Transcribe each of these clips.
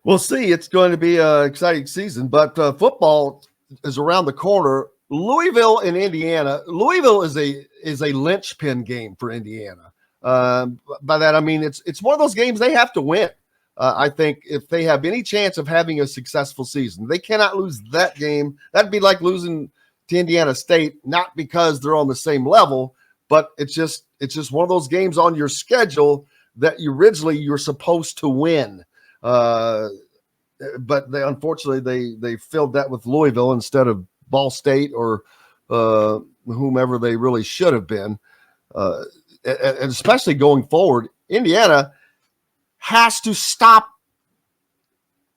We'll see. It's going to be an exciting season, but football is around the corner. Louisville and Indiana. Louisville is a linchpin game for Indiana. By that I mean it's one of those games they have to win. I think if they have any chance of having a successful season, they cannot lose that game. That'd be like losing to Indiana State, not because they're on the same level, but it's just one of those games on your schedule that you're supposed to win. But unfortunately they filled that with Louisville instead of Ball State or whomever they really should have been. And especially going forward, Indiana has to stop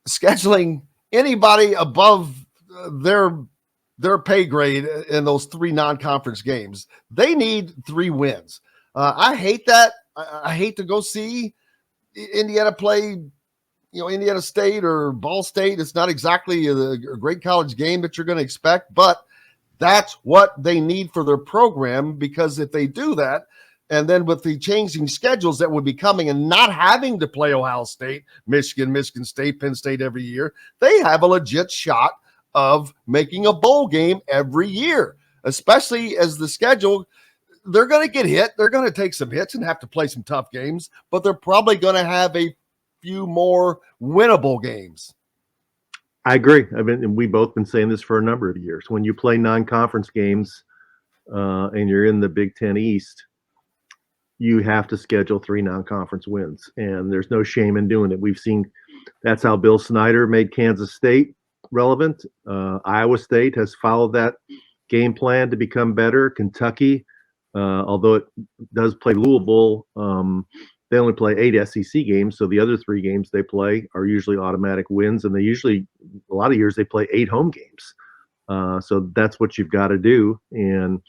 scheduling anybody above their pay grade in those 3 non-conference games. They need 3 wins. I hate that. I hate to go see Indiana play, Indiana State or Ball State. It's not exactly a great college game that you're going to expect, but that's what they need for their program, because if they do that, and then with the changing schedules that would be coming and not having to play Ohio State, Michigan State, Penn State every year, they have a legit shot of making a bowl game every year, especially as the schedule, they're going to get hit. They're going to take some hits and have to play some tough games, but they're probably going to have a few more winnable games. I agree. We both been saying this for a number of years. When you play non-conference games and you're in the Big Ten East, you have to schedule 3 non-conference wins, and there's no shame in doing it. We've seen that's how Bill Snyder made Kansas State relevant. Iowa State has followed that game plan to become better. Kentucky, although it does play Louisville, they only play 8 SEC games, so the other 3 games they play are usually automatic wins, and a lot of years they play 8 home games. So that's what you've got to do. And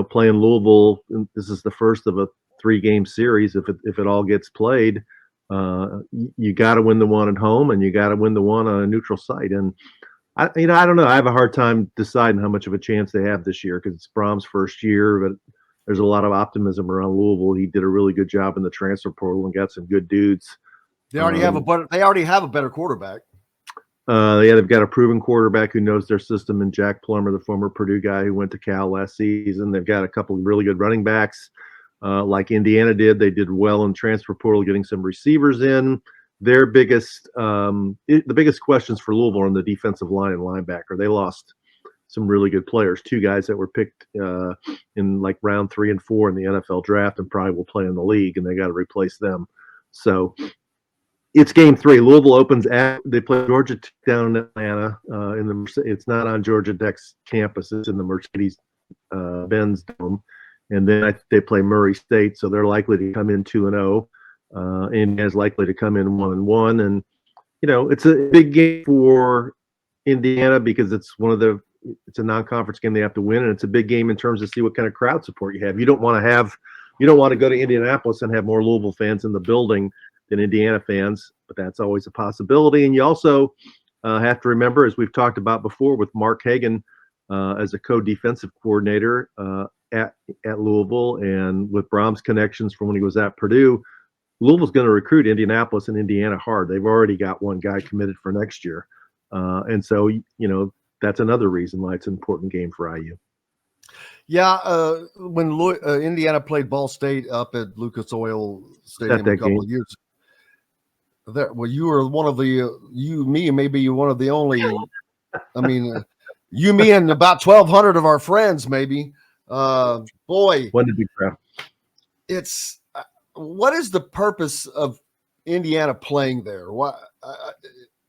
playing Louisville, this is the first of a 3-game series. If it all gets played, you got to win the one at home, and you got to win the one on a neutral site. And I don't know. I have a hard time deciding how much of a chance they have this year because it's Brahms' first year, but there's a lot of optimism around Louisville. He did a really good job in the transfer portal and got some good dudes. They already have a better quarterback. They've got a proven quarterback who knows their system, and Jack Plummer, the former Purdue guy who went to Cal last season. They've got a couple of really good running backs, like Indiana did. They did well in transfer portal, getting some receivers in. Their the biggest questions for Louisville are on the defensive line and linebacker. They lost some really good players, 2 guys that were picked in like round 3 and 4 in the NFL draft and probably will play in the league, and they got to replace them. So it's game 3. Louisville opens they play Georgia Tech down in Atlanta. It's not on Georgia Tech's campus. It's in the Mercedes-Benz Dome. And then they play Murray State, so they're likely to come in 2-0. Indiana's likely to come in 1-1. And, it's a big game for Indiana because it's a non-conference game they have to win, and it's a big game in terms of see what kind of crowd support you have. You don't want to go to Indianapolis and have more Louisville fans in the building than Indiana fans, but that's always a possibility. And you also have to remember, as we've talked about before, with Mark Hagan as a co-defensive coordinator at Louisville, and with Brahms' connections from when he was at Purdue, Louisville's going to recruit Indianapolis and Indiana hard. They've already got one guy committed for next year. And so, that's another reason why it's an important game for IU. Yeah, when Indiana played Ball State up at Lucas Oil Stadium a couple of years ago, you were one of the maybe one of the only. I mean, you, me, and about 1,200 of our friends, maybe. Boy, when did we grab? It's what is the purpose of Indiana playing there? Why?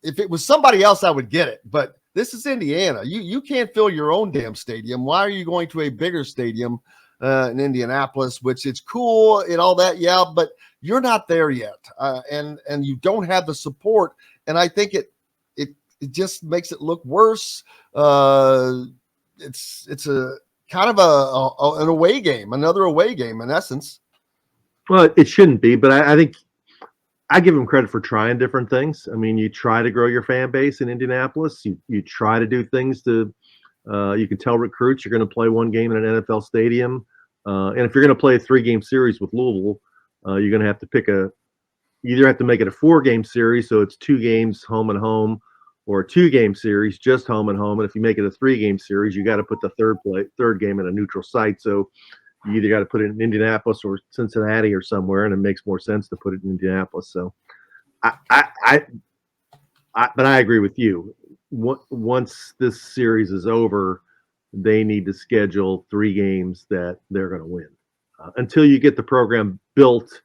If it was somebody else, I would get it, but this is Indiana. You can't fill your own damn stadium. Why are you going to a bigger stadium in Indianapolis, which is cool and all that? Yeah, but you're not there yet, and you don't have the support. And I think it just makes it look worse. It's a kind of an away game, another away game in essence. Well, it shouldn't be, but I think I give them credit for trying different things. I mean, you try to grow your fan base in Indianapolis. You try to do things to you can tell recruits you're going to play one game in an NFL stadium. And if you're going to play a 3-game series with Louisville, you're going to have to pick a you either have to make it a 4-game series, so it's 2 games home and home, or a 2-game series just home and home. And if you make it a 3-game series, you got to put the third game in a neutral site. So you either got to put it in Indianapolis or Cincinnati or somewhere, and it makes more sense to put it in Indianapolis. So but I agree with you. Once this series is over, they need to schedule 3 games that they're going to win until you get the program built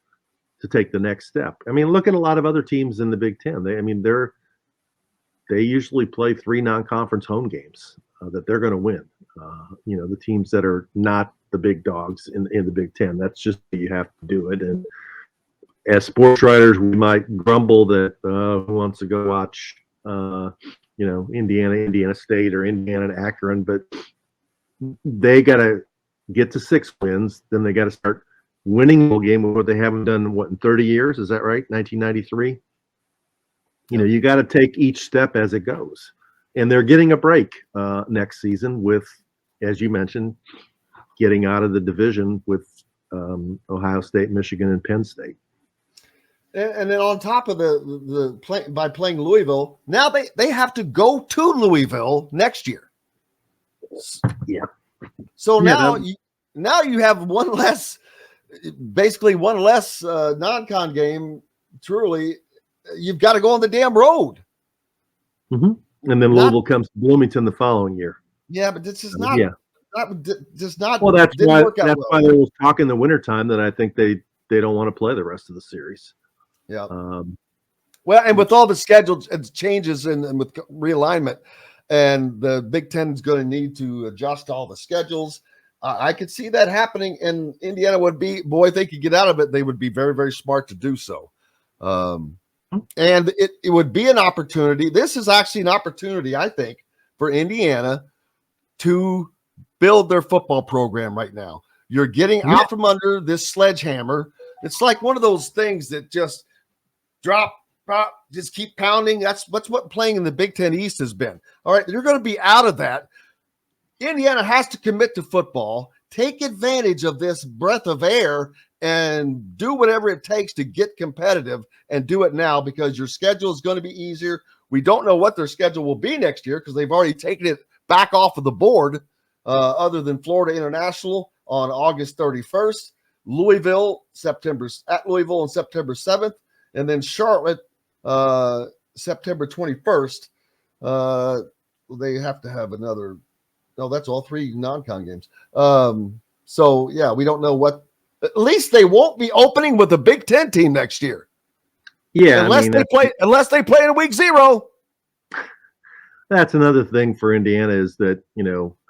to take the next step. I mean, look at a lot of other teams in the Big Ten. They usually play 3 non-conference home games that they're going to win. The teams that are not the big dogs in the Big Ten. That's just you have to do it. And as sports writers, we might grumble that who wants to go watch, Indiana State or Indiana and Akron, but they got to get to 6 wins. Then they got to start winning a game, what they haven't done in 30 years. Is that right? 1993. You got to take each step as it goes, and they're getting a break next season with, as you mentioned, getting out of the division with Ohio State, Michigan, and Penn State. And then on top of the play, by playing Louisville, now they have to go to Louisville next year. Yeah. So now you have one less non-con game. Truly, you've got to go on the damn road. Mm-hmm. And then Louisville comes to Bloomington the following year. Yeah, but this is not. Yeah. Just not. Well, that's why there was talk in the wintertime that I think they don't want to play the rest of the series. Yeah. Well, and with all the schedule changes and with realignment, and the Big Ten is going to need to adjust all the schedules, I could see that happening. And Indiana would be, if they could get out of it, they would be very, very smart to do so. And it would be an opportunity. This is actually an opportunity, I think, for Indiana to build their football program right now. You're getting out from under this sledgehammer. It's like one of those things that just drop, just keep pounding. That's what playing in the Big Ten East has been. All right, you're going to be out of that. Indiana has to commit to football, take advantage of this breath of air, and do whatever it takes to get competitive, and do it now because your schedule is going to be easier. We don't know what their schedule will be next year because they've already taken it back off of the board, other than Florida International on August 31st, Louisville on September 7th, and then Charlotte September 21st. They have to have another. No, that's all 3 non-con games. So yeah, we don't know what. At least they won't be opening with a Big Ten team next year. Yeah, unless they play in week 0. That's another thing for Indiana is that,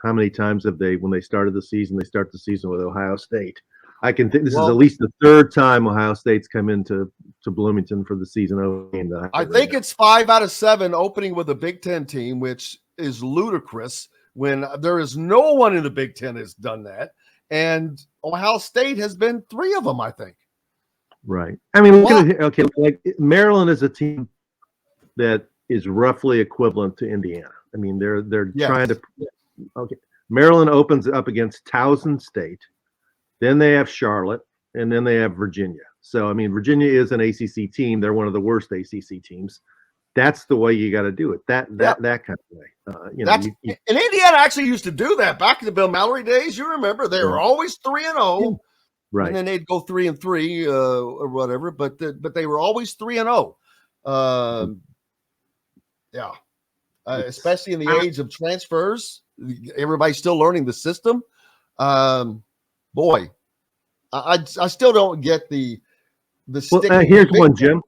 how many times have when they started the season, they start the season with Ohio State. I can think this is at least the 3rd time Ohio State's come into Bloomington for the season opening. I think it's 5 out of 7 opening with a Big Ten team, which is ludicrous when there is no one in the Big Ten has done that. And Ohio State has been 3 of them, I think. Right. I mean, like Maryland is a team that is roughly equivalent to Indiana. I mean, they're trying to. Okay, Maryland opens up against Towson State, then they have Charlotte, and then they have Virginia. So I mean, Virginia is an ACC team. They're one of the worst ACC teams. That's the way you got to do it. That kind of way. And Indiana actually used to do that back in the Bill Mallory days. You remember they were always 3-0, right? And then they'd go 3-3 or whatever. But they were always 3-0. Especially in the age of transfers, everybody's still learning the system. I still don't get the stick. Here's one, Jim.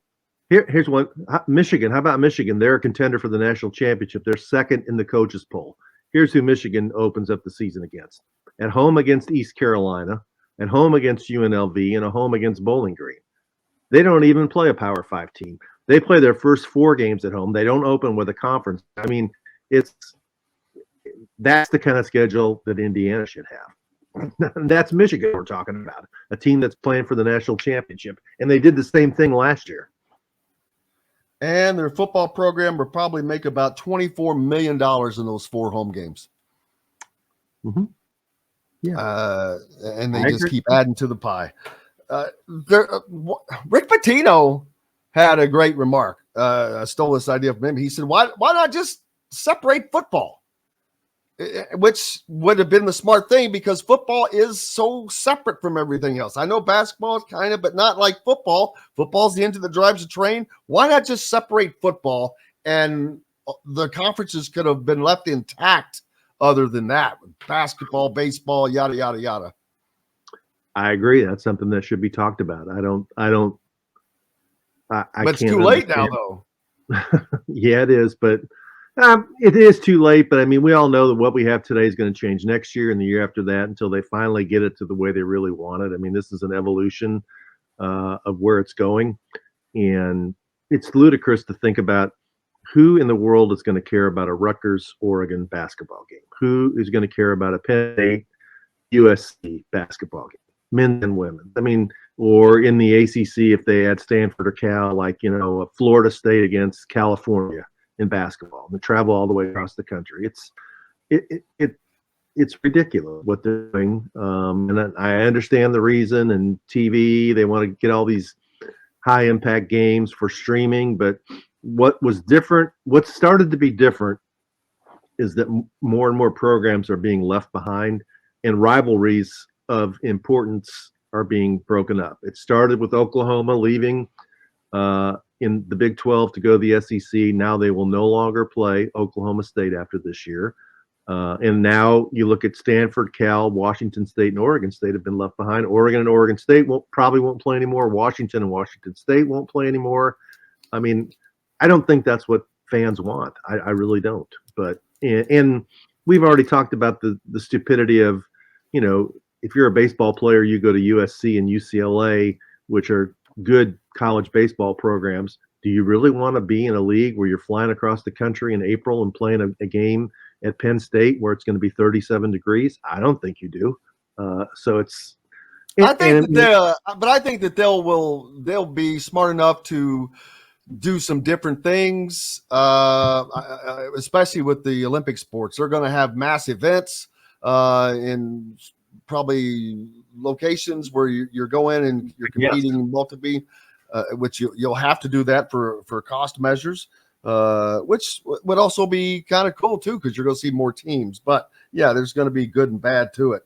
Here's one. Michigan. How about Michigan? They're a contender for the national championship. They're 2nd in the coaches poll. Here's who Michigan opens up the season against: at home against East Carolina, at home against UNLV, and at home against Bowling Green. They don't even play a Power 5 team. They play their first 4 games at home. They don't open with a conference. I mean, that's the kind of schedule that Indiana should have. That's Michigan we're talking about, a team that's playing for the national championship. And they did the same thing last year. And their football program will probably make about $24 million in those 4 home games. Mm-hmm. Yeah. And they just keep adding to the pie. Rick Pitino had a great remark. I stole this idea from him. He said, why not just separate football? Which would have been the smart thing, because football is so separate from everything else. I know basketball is kind of, but not like football. Football's the engine that drives the train. Why not just separate football, and the conferences could have been left intact other than that? Basketball, baseball, yada, yada, yada. I agree. That's something that should be talked about. I but it's can't too late now, understand. though. Yeah, it is, but it is too late. But I mean, we all know that what we have today is going to change next year and the year after that until they finally get it to the way they really want it. I mean, this is an evolution of where it's going, and it's ludicrous to think about who in the world is going to care about a Rutgers Oregon basketball game. Who is going to care about a Penn State USC basketball game, men and women? I mean, or in the ACC, if they had Stanford or Cal, like, you know, Florida State against California in basketball, and they travel all the way across the country. It's ridiculous what they're doing, and I understand the reason. And TV, they want to get all these high impact games for streaming, but what started to be different is that more and more programs are being left behind, and rivalries of importance are being broken up. It started with Oklahoma leaving in the Big 12 to go to the SEC. Now they will no longer play Oklahoma State after this year. And now you look at Stanford, Cal, Washington State, and Oregon State have been left behind. Oregon and Oregon State probably won't play anymore. Washington and Washington State won't play anymore. I mean, I don't think that's what fans want. I really don't. But and we've already talked about the stupidity of, you know, if you're a baseball player, you go to USC and UCLA, which are good college baseball programs. Do you really want to be in a league where you're flying across the country in April and playing a game at Penn State where it's going to be 37 degrees? I don't think you do. So it's. I think that they'll be smart enough to do some different things, especially with the Olympic sports. They're going to have mass events in probably locations where you're going and you're competing multiple, which you'll have to do that for cost measures, which would also be kind of cool too, because you're going to see more teams. But yeah, there's going to be good and bad to it.